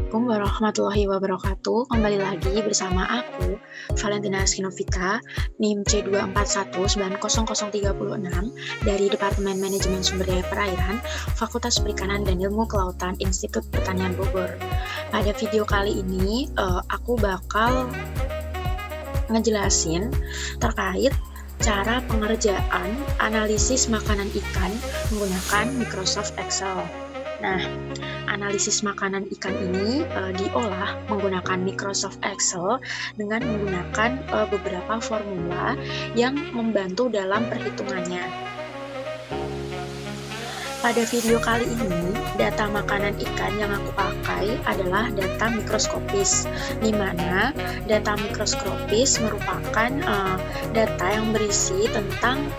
Assalamualaikum warahmatullahi wabarakatuh. Kembali lagi bersama aku, Valentina Skinovita, NIM C241900336 dari Departemen Manajemen Sumber Daya Perairan, Fakultas Perikanan dan Ilmu Kelautan, Institut Pertanian Bogor. Pada video kali ini, aku bakal ngejelasin terkait cara pengerjaan analisis makanan ikan menggunakan Microsoft Excel. Nah, analisis makanan ikan ini diolah menggunakan Microsoft Excel dengan menggunakan beberapa formula yang membantu dalam perhitungannya. Pada video kali ini, data makanan ikan yang aku pakai adalah data mikroskopis, di mana data mikroskopis merupakan data yang berisi tentang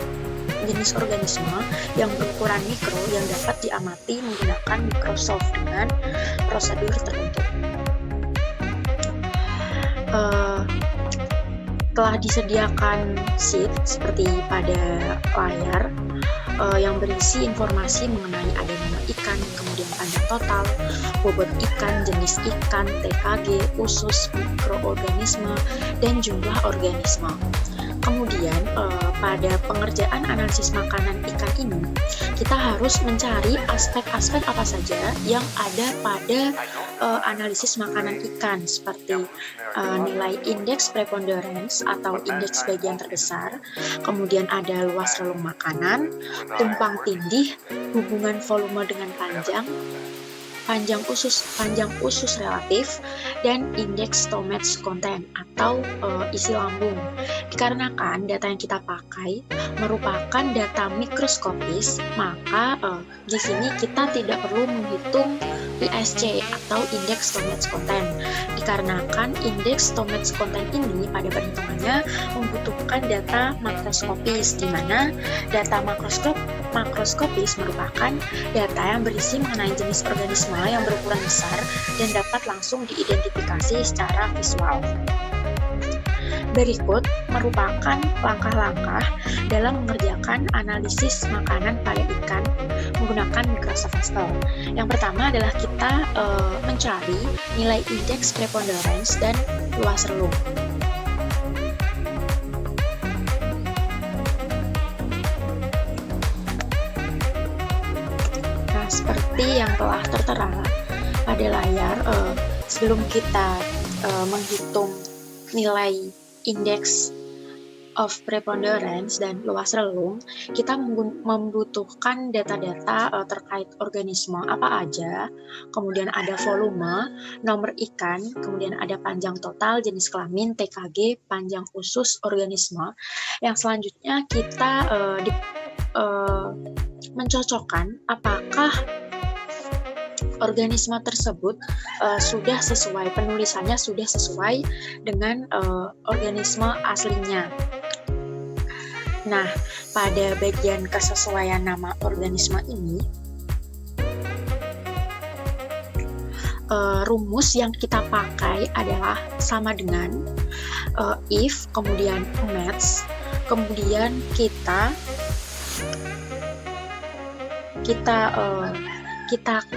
jenis organisme yang berukuran mikro yang dapat diamati menggunakan Microsoft dengan prosedur tertentu. Telah disediakan sheet seperti pada layar yang berisi informasi mengenai adanya ikan, kemudian panjang total, bobot ikan, jenis ikan, TKG, usus, mikroorganisme, dan jumlah organisme. Kemudian pada pengerjaan analisis makanan ikan ini, kita harus mencari aspek-aspek apa saja yang ada pada analisis makanan ikan, seperti nilai indeks preponderance atau indeks bagian terbesar, kemudian ada luas relung makanan, tumpang tindih, hubungan volume dengan panjang usus relatif, dan indeks stomach content atau isi lambung. Dikarenakan data yang kita pakai merupakan data mikroskopis, maka di sini kita tidak perlu menghitung ISC atau indeks stomach content. Dikarenakan indeks stomach content ini pada perhitungannya membutuhkan data makroskopis, di mana data makroskopis merupakan data yang berisi mengenai jenis organisme yang berukuran besar dan dapat langsung diidentifikasi secara visual. Berikut merupakan langkah-langkah dalam mengerjakan analisis makanan pada ikan menggunakan Microsoft Excel. Yang pertama adalah kita mencari nilai indeks preponderance dan luas relung. Seperti yang telah tertera pada layar, sebelum kita menghitung nilai indeks of preponderance dan luas relung, kita membutuhkan data-data terkait organisme apa aja, kemudian ada volume, nomor ikan, kemudian ada panjang total, jenis kelamin, TKG, panjang usus organisme. Yang selanjutnya kita mencocokkan apakah organisme tersebut sudah sesuai, penulisannya sudah sesuai dengan organisme aslinya. Nah, pada bagian kesesuaian nama organisme ini, rumus yang kita pakai adalah sama dengan if, kemudian match, kemudian kita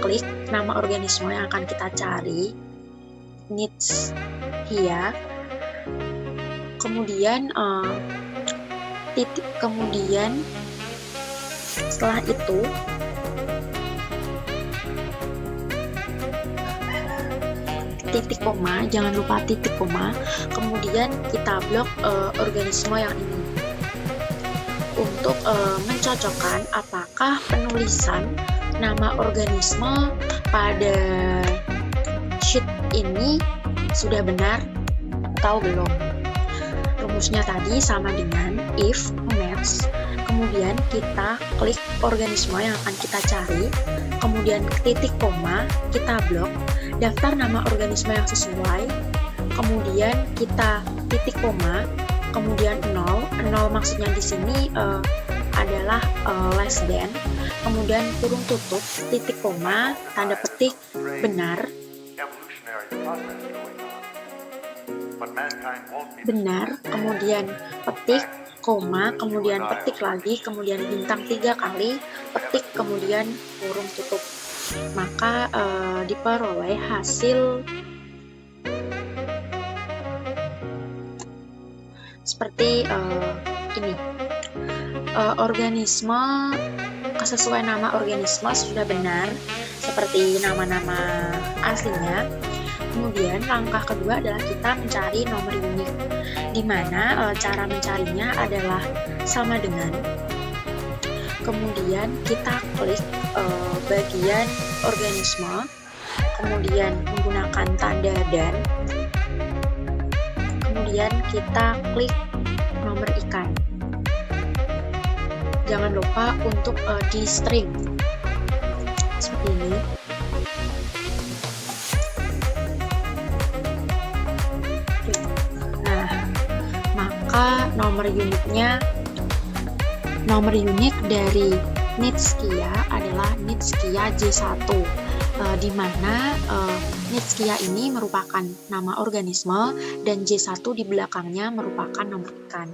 klik nama organisme yang akan kita cari, needs here, kemudian kemudian setelah itu titik koma, jangan lupa titik koma, kemudian kita blok organisme yang ini untuk mencocokkan apakah penulisan nama organisme pada sheet ini sudah benar atau belum. Rumusnya tadi sama dengan if match, kemudian kita klik organisme yang akan kita cari, kemudian titik koma, kita blok daftar nama organisme yang sesuai, kemudian kita titik koma, kemudian 0 maksudnya di sini adalah less than, kemudian kurung tutup, titik koma, tanda petik, benar, kemudian petik, koma, kemudian petik lagi, kemudian bintang 3 kali, petik, kemudian kurung tutup. maka diperoleh hasil seperti ini. Organisme, kesesuaian nama organisme sudah benar seperti nama-nama aslinya. Kemudian langkah kedua adalah kita mencari nomor unik, di mana cara mencarinya adalah sama dengan, kemudian kita klik bagian organisme, kemudian menggunakan tanda dan, kemudian kita klik nomor ikan. Jangan lupa untuk di string seperti ini. Nah, maka nomor unik dari Nitskia adalah Nitskia J1, di mana Nitskia ini merupakan nama organisme dan J1 di belakangnya merupakan nomor ikan.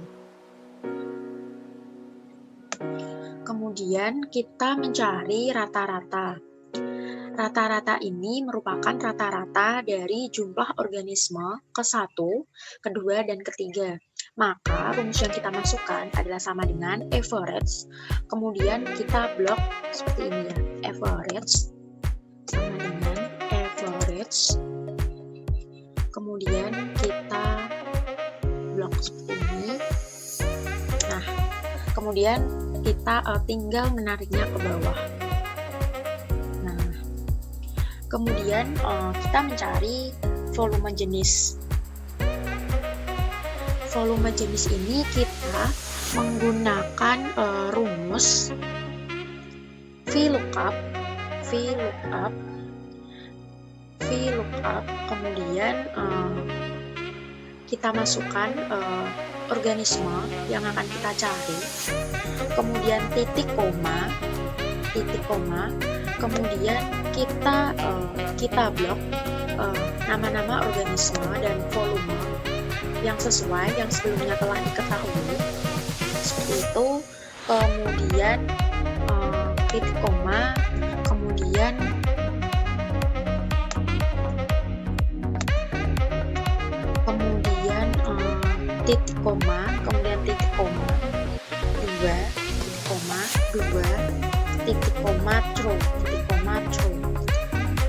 Kemudian kita mencari rata-rata. Rata-rata ini merupakan rata-rata dari jumlah organisme ke-1, kedua, dan ketiga. Maka rumus yang kita masukkan adalah sama dengan average. Kemudian kita blok seperti ini ya. Average sama dengan average. Kemudian kita blok seperti ini. Nah, kemudian kita tinggal menariknya ke bawah. Nah, kemudian kita mencari volume jenis. Volume jenis ini kita menggunakan rumus VLOOKUP, kemudian kita masukkan organisme yang akan kita cari, kemudian titik koma, kemudian kita blok nama-nama organisme dan volume yang sesuai yang sebelumnya telah diketahui seperti itu. Kemudian titik koma, kemudian titik koma, kemudian titik koma 2, titik koma true.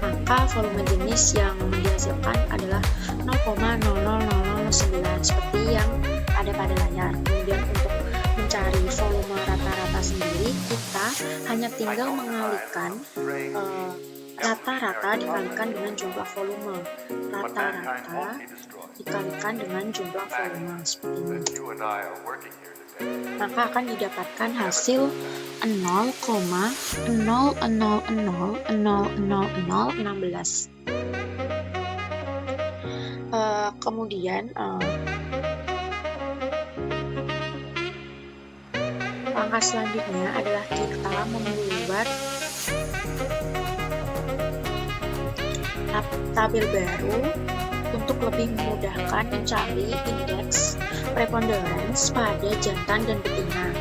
Maka volume jenis yang dihasilkan adalah 0,00009 seperti yang ada pada layar. Kemudian untuk mencari volume rata-rata sendiri, kita hanya tinggal mengalihkan rata-rata dikalikan dengan jumlah volume. Rata-rata dikalikan dengan jumlah volume seperti ini. Maka akan didapatkan hasil 0,000000016. Kemudian langkah selanjutnya adalah kita membuat tabel baru untuk lebih memudahkan mencari indeks preponderance pada jantan dan betina.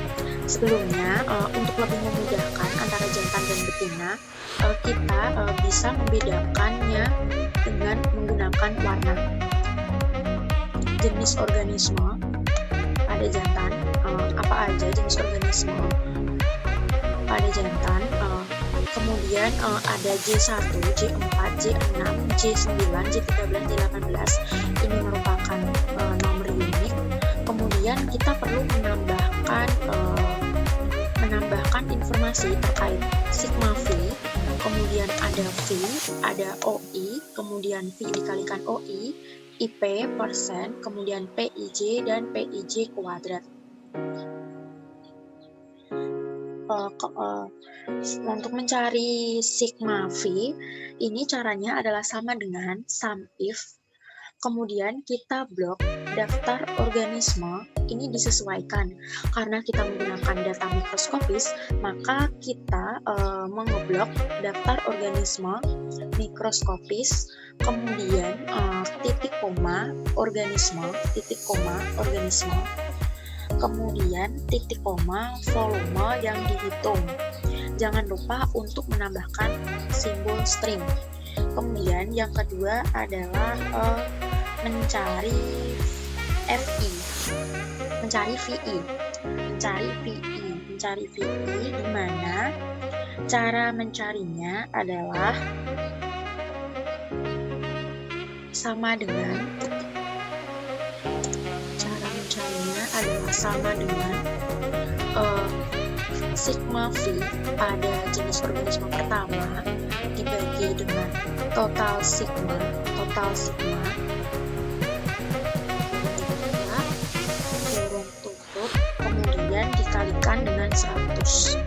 Sebelumnya, untuk lebih memudahkan antara jantan dan betina, kita bisa membedakannya dengan menggunakan warna. Jenis organisme pada jantan, apa aja jenis organisme pada jantan, kemudian ada J1, J4, J6, J9, J13, J18. Ini merupakan nomor unik. Kemudian kita perlu menambahkan informasi terkait sigma V, kemudian ada V, ada OI, kemudian V dikalikan OI, IP persen, kemudian PIJ dan PIJ kuadrat. Untuk mencari sigma V, ini caranya adalah sama dengan SUMIF. Kemudian kita blok daftar organisme, ini disesuaikan karena kita menggunakan data mikroskopis, maka kita mengeblok daftar organisme mikroskopis, kemudian titik koma organisme, kemudian titik koma volume yang dihitung. jangan lupa untuk menambahkan simbol string. Kemudian yang kedua adalah mencari VI, mencari VI, di mana cara mencarinya adalah sama dengan sigma V pada jenis organisme pertama dibagi dengan total sigma kurung tutup, kemudian dikalikan dengan 100,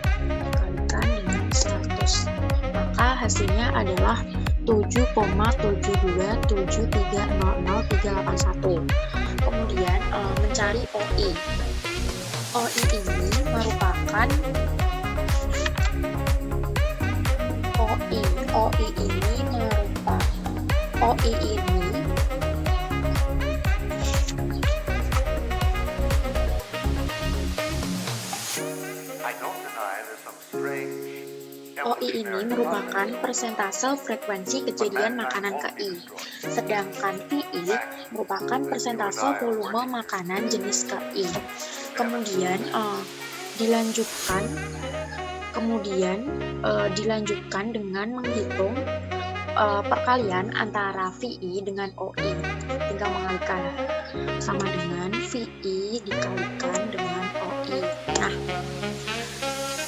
maka hasilnya adalah 7,7273000381. Kemudian mencari OI ini merupakan persentase frekuensi kejadian makanan KI, sedangkan VI merupakan persentase volume makanan jenis KI. Kemudian dilanjutkan dengan menghitung perkalian antara VI dengan OI. Tinggal mengalikan, sama dengan VI dikalikan dengan OI. Nah,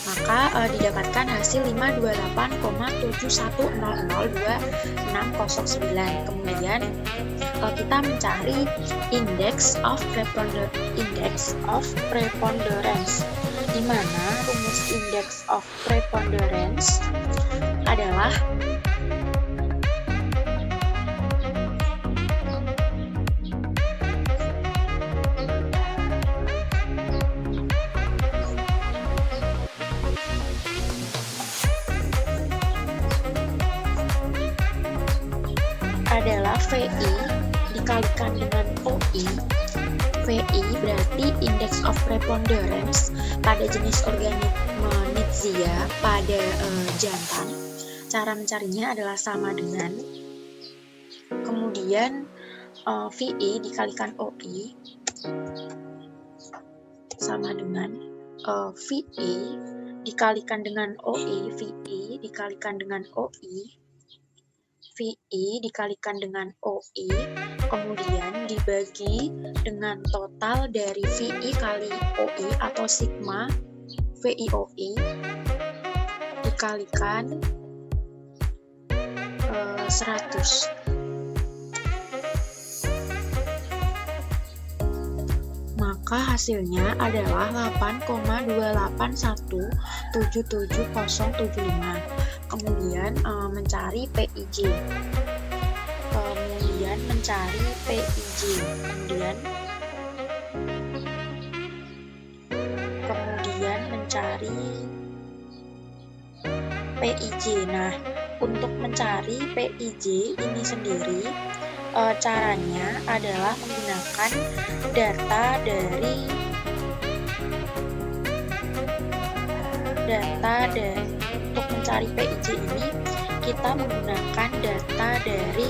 maka didapatkan hasil 528,71002609. Kemudian kita mencari index of preponderance, di mana rumus index of preponderance adalah VI dikalikan dengan OI. VI berarti index of preponderance pada jenis organisme Knightsia pada jantan. Cara mencarinya adalah sama dengan, kemudian VI dikalikan OI sama dengan VI dikalikan dengan OI, VI dikalikan dengan OI, VI dikalikan dengan OI, kemudian dibagi dengan total dari VI kali OI atau sigma VIOI dikalikan 100. Maka hasilnya adalah 8,2817775. Kemudian mencari PIJ. Kemudian mencari PIJ. Nah, untuk mencari PIJ ini sendiri caranya adalah menggunakan data untuk mencari PIJ ini kita menggunakan data dari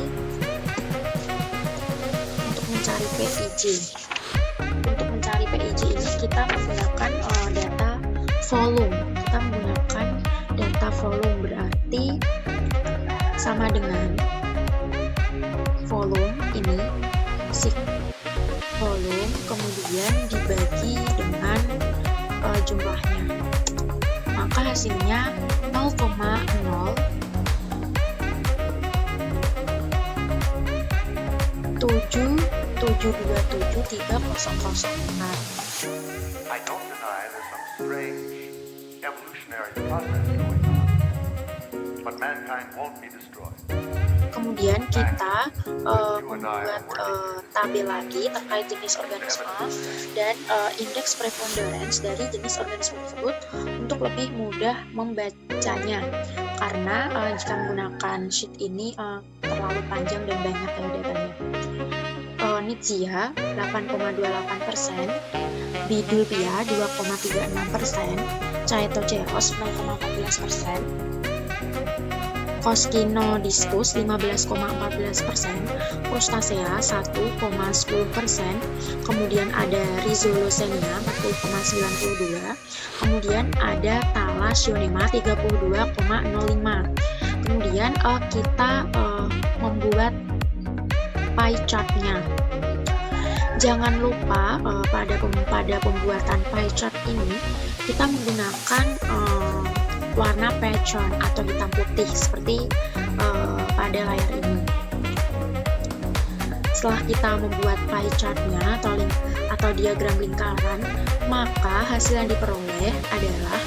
untuk mencari PIJ ini kita menggunakan data volume, berarti sama dengan volume ini volume kemudian dibagi dengan jumlahnya, maka hasilnya 0,077273004. I don't deny there's some strange evolutionary process going on, but mankind won't be destroyed. Kemudian kita membuat tabel lagi terkait jenis organisme dan indeks preponderance dari jenis organisme tersebut untuk lebih mudah membacanya, karena jika menggunakan sheet ini terlalu panjang dan banyak datanya. Knightsia 8,28%, Biddulphia 2,36%, Chaetoceros 0,14%, Coscinodiscus 15,14%, Crustacea 1,10%, kemudian ada Rhizolocenia 40,92%, kemudian ada Thalassionema 32,05%. Kemudian kita membuat pie chart-nya. Jangan lupa pada pembuatan pie chart ini kita menggunakan warna pattern atau hitam putih seperti pada layar ini. Setelah kita membuat pie chart-nya atau diagram lingkaran, maka hasil yang diperoleh adalah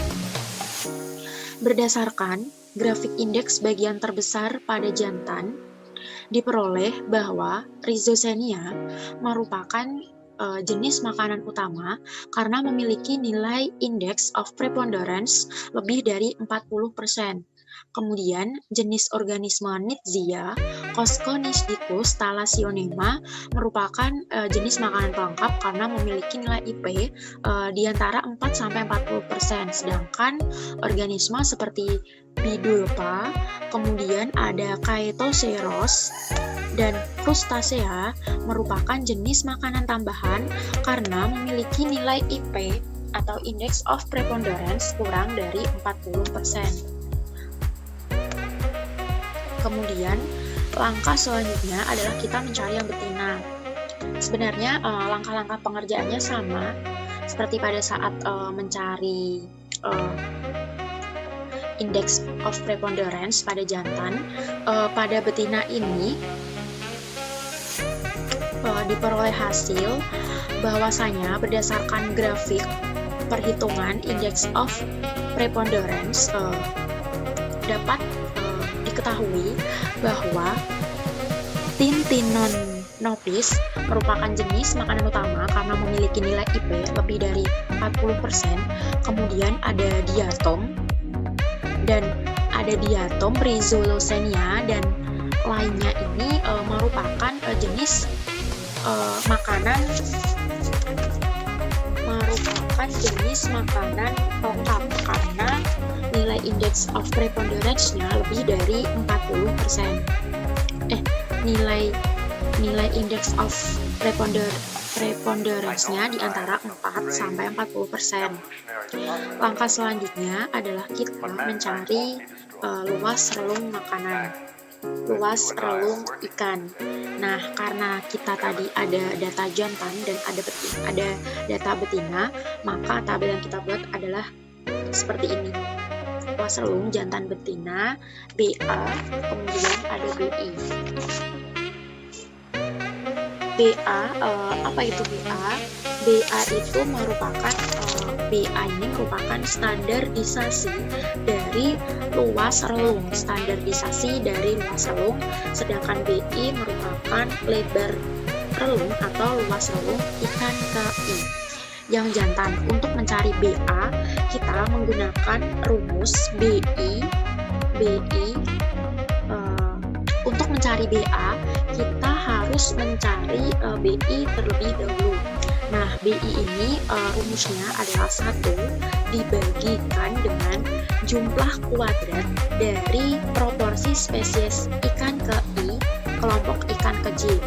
berdasarkan grafik indeks bagian terbesar pada jantan, diperoleh bahwa Rhizocenia merupakan jenis makanan utama karena memiliki nilai index of preponderance lebih dari 40%. Kemudian jenis organisme Knizia, Cosconidicus Thalassionema merupakan jenis makanan pelengkap karena memiliki nilai IP di antara 4-40%. Sedangkan organisme seperti Bidulpa, kemudian ada Chaetoceros dan Crustacea merupakan jenis makanan tambahan karena memiliki nilai IP atau Index of Preponderance kurang dari 40%. Kemudian langkah selanjutnya adalah kita mencari yang betina. Sebenarnya langkah-langkah pengerjaannya sama seperti pada saat mencari Index of Preponderance pada jantan. Pada betina ini diperoleh hasil bahwasanya berdasarkan grafik perhitungan Index of Preponderance dapat diketahui bahwa Tintinonopis merupakan jenis makanan utama karena memiliki nilai IP lebih dari 40%. Kemudian ada diatom dan ada diatom Rhizolocenia dan lainnya ini merupakan jenis makanan lengkap karena nilai index of preponderance-nya lebih dari 40%. Nilai index of preponderance-nya di antara 4-40%. Langkah selanjutnya adalah kita mencari luas relung makanan, luas relung ikan. Nah, karena kita tadi ada data jantan dan ada data betina, maka tabel yang kita buat adalah seperti ini. Luas relung jantan betina, BA, kemudian ada BI. BA, apa itu BA? BA itu merupakan BA ini merupakan standarisasi dari luas relung, sedangkan BI merupakan lebar relung atau luas relung ikan ke I. Yang jantan, untuk mencari BA kita menggunakan rumus BI. Untuk mencari BA kita harus mencari BI terlebih dahulu. Nah, BI ini rumusnya adalah 1 dibagikan dengan jumlah kuadrat dari proporsi spesies ikan ke I kelompok ikan ke J,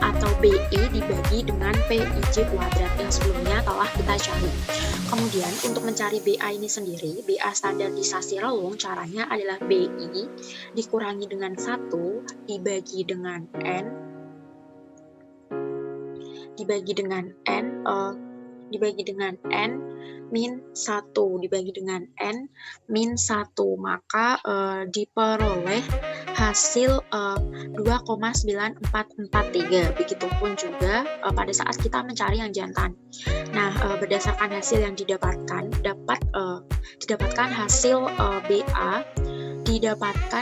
atau BI dibagi dengan PIJ kuadrat yang sebelumnya telah kita cari. Kemudian untuk mencari BA ini sendiri, BA standarisasi relung, caranya adalah BI dikurangi dengan 1 dibagi dengan N dibagi dengan N min 1 dibagi dengan N min 1, maka diperoleh hasil 2,9443. Begitupun juga pada saat kita mencari yang jantan. Nah, berdasarkan hasil yang didapatkan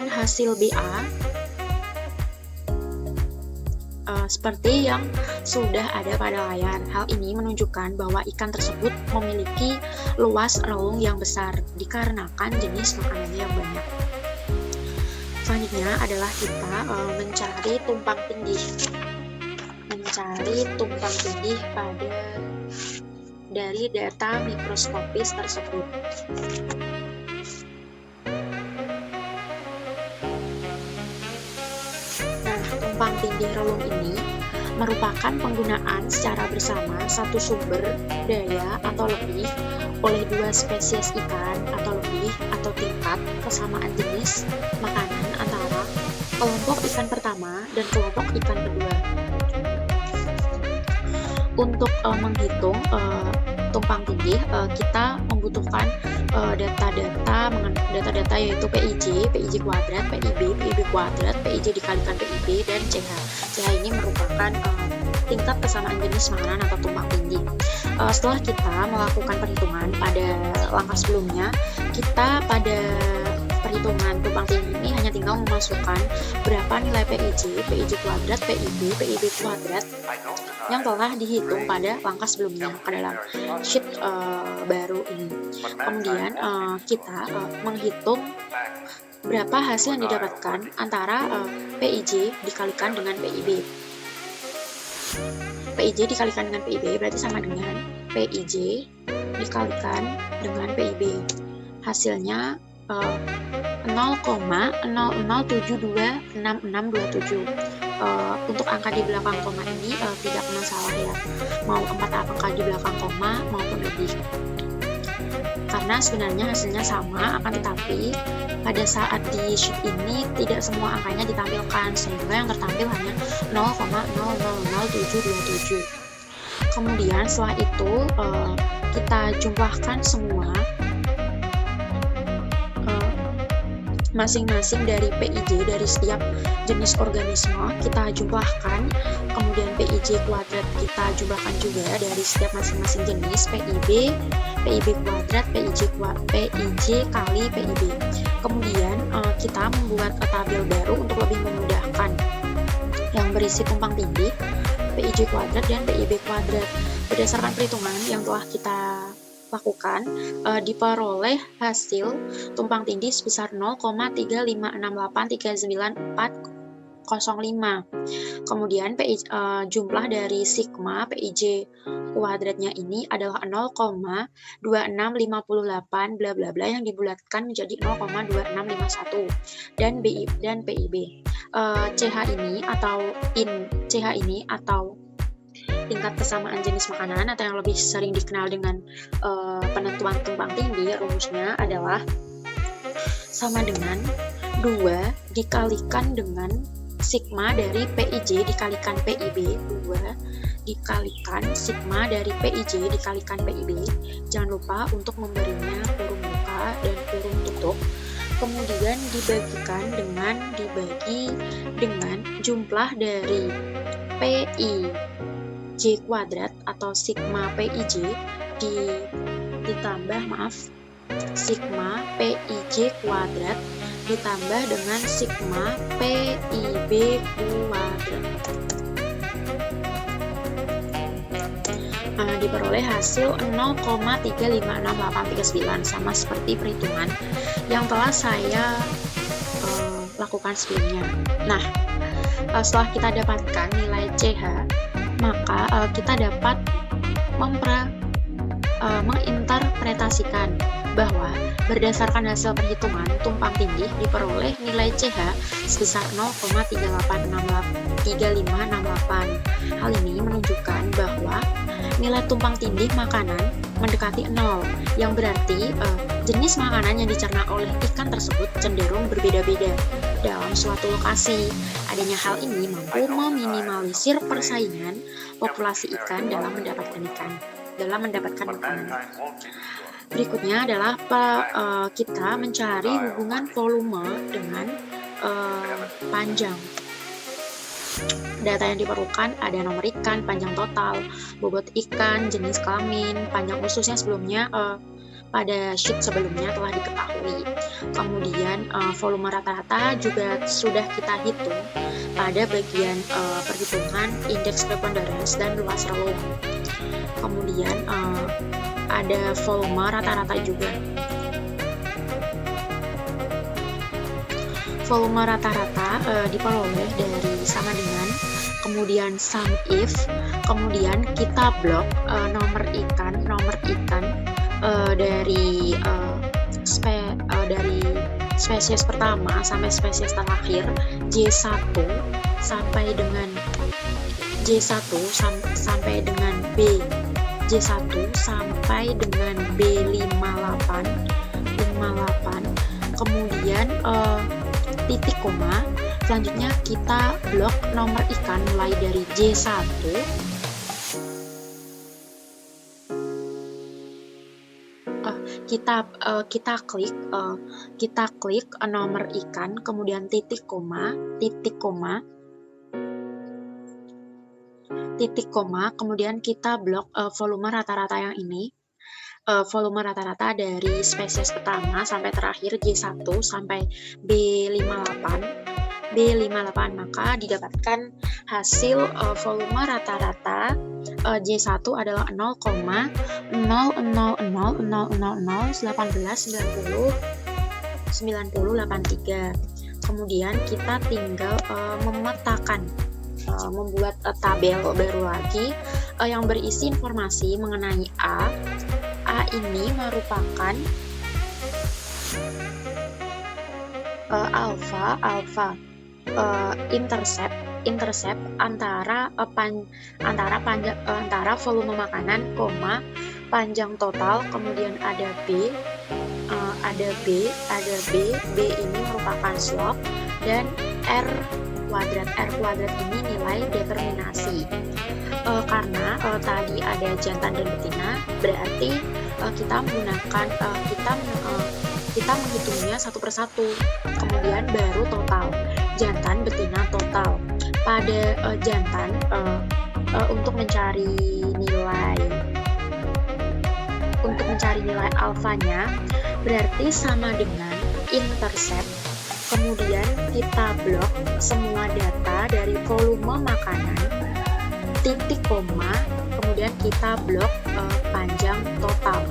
hasil BA seperti yang sudah ada pada layar. Hal ini menunjukkan bahwa ikan tersebut memiliki luas relung yang besar dikarenakan jenis makanannya yang banyak. Selanjutnya adalah kita mencari tumpang tindih pada dari data mikroskopis tersebut. Nah, tumpang tindih relung ini merupakan penggunaan secara bersama satu sumber daya atau lebih oleh dua spesies ikan atau lebih atau tingkat kesamaan jenis makanan antara kelompok ikan pertama dan kelompok ikan kedua. Untuk menghitung tumpang tindih, kita membutuhkan data-data yaitu PIJ kuadrat, PIB kuadrat, PIJ dikalikan PIB, dan CH. CH ini merupakan tingkat kesamaan jenis makanan atau tumpang tindih. Setelah kita melakukan perhitungan pada langkah sebelumnya, kita pada perhitungan tumpang tindih ini hanya tinggal memasukkan berapa nilai PIJ kuadrat, PIB kuadrat yang telah dihitung pada langkah sebelumnya pada sheet baru ini. Kemudian kita menghitung berapa hasil yang didapatkan antara PIJ dikalikan dengan PIB. PIJ dikalikan dengan PIB berarti sama dengan PIJ dikalikan dengan PIB. Hasilnya 0,00726627. Untuk angka di belakang koma ini tidak masalah ya, mau 4 angka di belakang koma maupun lebih, karena sebenarnya hasilnya sama, akan tetapi pada saat di sheet ini tidak semua angkanya ditampilkan, sehingga yang tertampil hanya 0,000727. Kemudian setelah itu kita jumlahkan semua masing-masing dari PIJ dari setiap jenis organisme kita jumlahkan, kemudian PIJ kuadrat kita jumlahkan juga dari setiap masing-masing jenis PIB kuadrat, PIJ kali PIB. Kemudian kita membuat tabel baru untuk lebih memudahkan yang berisi tumpang tindih PIJ kuadrat dan PIB kuadrat. Berdasarkan perhitungan yang telah kita lakukan, diperoleh hasil tumpang tindih sebesar 0,356839405. Kemudian jumlah dari sigma PIJ kuadratnya ini adalah 0,2658 bla bla bla yang dibulatkan menjadi 0,2651 dan PIB. CH ini atau tingkat kesamaan jenis makanan atau yang lebih sering dikenal dengan penentuan tumpang tindih, rumusnya adalah sama dengan 2 dikalikan dengan sigma dari PIJ dikalikan PIB, 2 dikalikan sigma dari PIJ dikalikan PIB. Jangan lupa untuk memberinya kurung buka dan kurung tutup. Kemudian dibagi dengan jumlah dari PIJ kuadrat atau sigma PIJ sigma PIJ kuadrat ditambah dengan sigma PIB kuadrat. Diperoleh hasil 0,3568839 sama seperti perhitungan yang telah saya lakukan sebelumnya. Nah, setelah kita dapatkan nilai CH, maka kita dapat menginterpretasikan bahwa berdasarkan hasil perhitungan tumpang tindih diperoleh nilai CH sebesar 0,3568. Hal ini menunjukkan bahwa nilai tumpang tindih makanan mendekati 0, yang berarti jenis makanan yang dicerna oleh ikan tersebut cenderung berbeda-beda dalam suatu lokasi. Adanya hal ini mampu meminimalisir persaingan populasi ikan dalam mendapatkan makanan. Berikutnya adalah kita mencari hubungan volume dengan panjang. Data yang diperlukan ada nomor ikan, panjang total, bobot ikan, jenis kelamin, panjang ususnya sebelumnya pada sheet sebelumnya telah diketahui. Kemudian volume rata-rata juga sudah kita hitung pada bagian perhitungan indeks preponderance dan luas relung. Kemudian ada volume rata-rata juga. Volume rata-rata diperoleh dari sama dengan kemudian sum if Kemudian kita blok nomor ikan dari spesies pertama sampai spesies terakhir J1 sampai dengan B, J1 sampai dengan B58, kemudian titik koma. Selanjutnya kita blok nomor ikan mulai dari J1 kita klik nomor ikan, kemudian titik koma, kemudian kita blok volume rata-rata yang ini, volume rata-rata dari spesies pertama sampai terakhir J1 sampai B58, maka didapatkan hasil volume rata-rata J1 adalah 0,000018909083. Kemudian kita tinggal memetakan, membuat tabel baru lagi yang berisi informasi mengenai A ini merupakan alfa intercept antara volume makanan, panjang total, kemudian ada B ini merupakan slope, dan R kuadrat ini nilai determinasi. Karena tadi ada jantan dan betina, berarti kita menghitungnya satu persatu, kemudian baru total jantan betina total. Pada jantan untuk mencari nilai alfanya berarti sama dengan intercept, kemudian kita blok semua data dari volume makanan, titik koma, kemudian kita blok panjang total,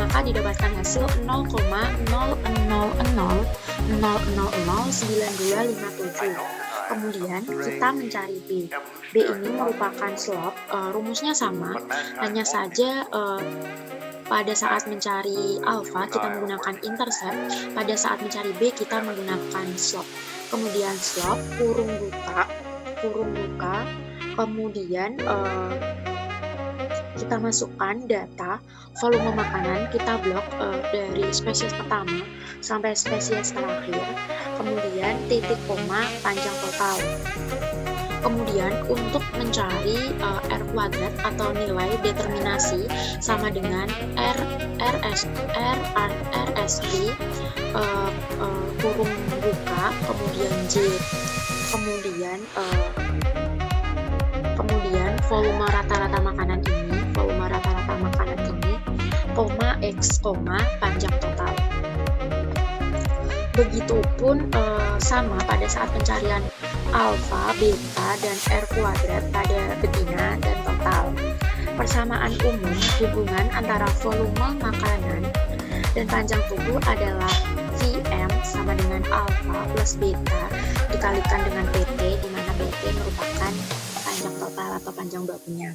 maka didapatkan hasil 0,0000009257. Kemudian kita mencari B. B ini merupakan slope, rumusnya sama, hanya saja pada saat mencari alfa kita menggunakan intercept, pada saat mencari B kita menggunakan slope. Kemudian slope kurung buka, kemudian kita masukkan data volume makanan, kita blok dari spesies pertama sampai spesies terakhir, kemudian titik koma, panjang total. Kemudian untuk mencari R kuadrat atau nilai determinasi sama dengan RSB kurung buka, kemudian J, kemudian volume rata-rata makanan ini, koma X, koma panjang total. Begitupun sama pada saat pencarian alfa, beta, dan R kuadrat pada betina dan total. Persamaan umum hubungan antara volume makanan dan panjang tubuh adalah Vm sama dengan alfa plus beta dikalikan dengan PT, di mana PT merupakan panjang total atau panjang bakunya.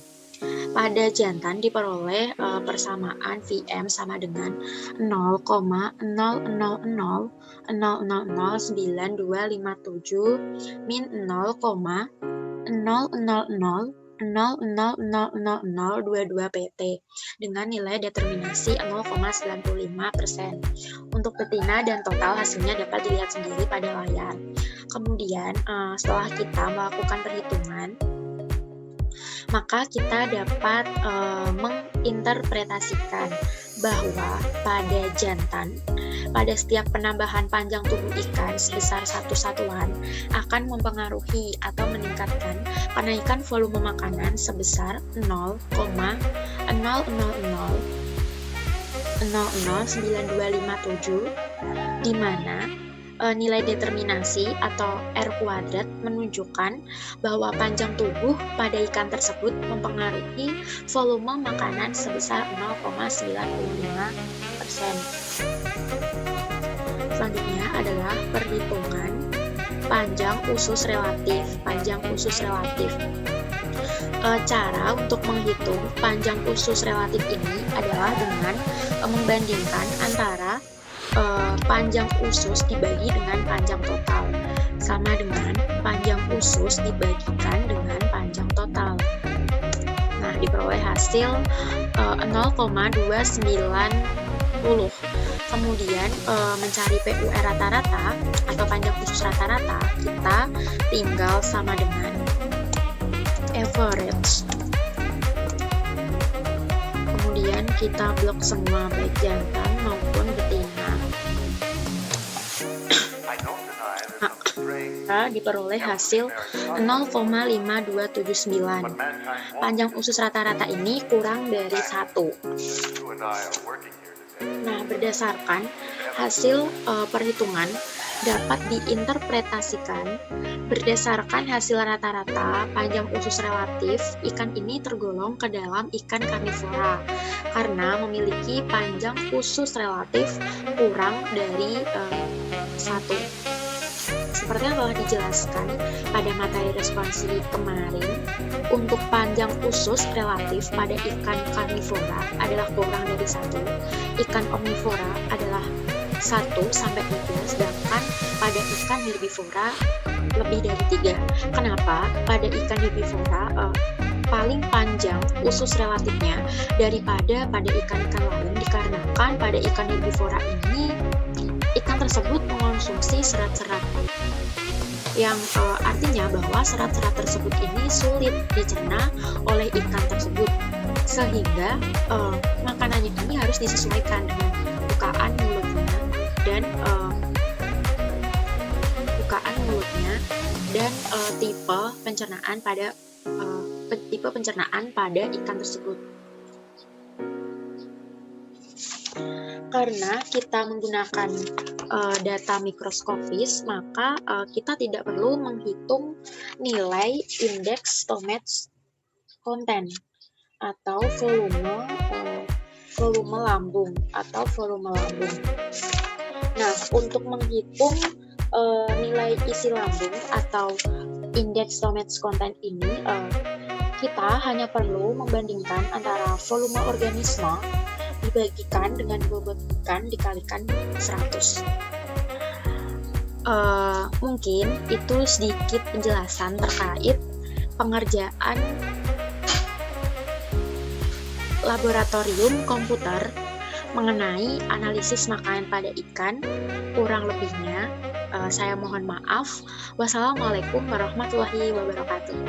Pada jantan diperoleh persamaan Vm sama dengan 0,00009257 min 0,00000022 PT dengan nilai determinasi 0,95%. Untuk betina dan total hasilnya dapat dilihat sendiri pada layar. Kemudian setelah kita melakukan perhitungan, maka kita dapat menginterpretasikan bahwa pada jantan, pada setiap penambahan panjang tubuh ikan sebesar satu satuan akan mempengaruhi atau meningkatkan kenaikan volume makanan sebesar 0,00009257, di mana nilai determinasi atau R kuadrat menunjukkan bahwa panjang tubuh pada ikan tersebut mempengaruhi volume makanan sebesar 0,95%. Selanjutnya adalah perhitungan panjang usus relatif. Cara untuk menghitung panjang usus relatif ini adalah dengan membandingkan antara panjang usus dibagi dengan panjang total, sama dengan panjang usus dibagikan dengan panjang total. Nah, diperoleh hasil 0,290. Kemudian mencari PUR rata-rata atau panjang usus rata-rata, kita tinggal sama dengan average. Kemudian kita blok semua baik jantan maupun betina. I don't deny there's some strange, Kita diperoleh hasil 0,5279. but mankind won't Panjang usus rata-rata ini kurang dari 1. You and I are working here today. Nah, berdasarkan hasil perhitungan dapat diinterpretasikan berdasarkan hasil rata-rata panjang usus relatif, ikan ini tergolong ke dalam ikan karnivora karena memiliki panjang usus relatif kurang dari 1. Seperti yang telah dijelaskan pada materi responsi kemarin, untuk panjang usus relatif pada ikan karnivora adalah kurang dari 1, ikan omnivora adalah 1-3, sedangkan pada ikan herbivora lebih dari 3. Kenapa? Pada ikan herbivora paling panjang usus relatifnya daripada pada ikan-ikan lain dikarenakan pada ikan herbivora ini ikan tersebut mengonsumsi serat-serat yang artinya bahwa serat-serat tersebut ini sulit dicerna oleh ikan tersebut, sehingga makanannya ini harus disesuaikan dengan bukaan mulutnya dan tipe pencernaan pada ikan tersebut. Karena kita menggunakan data mikroskopis, maka kita tidak perlu menghitung nilai indeks stomach content atau volume lambung. Nah, untuk menghitung nilai isi lambung atau indeks stomach content ini, kita hanya perlu membandingkan antara volume organisme dibagikan dengan bobot ikan dikalikan 100. Mungkin itu sedikit penjelasan terkait pengerjaan laboratorium komputer mengenai analisis makanan pada ikan. Kurang lebihnya saya mohon maaf. Wassalamualaikum warahmatullahi wabarakatuh.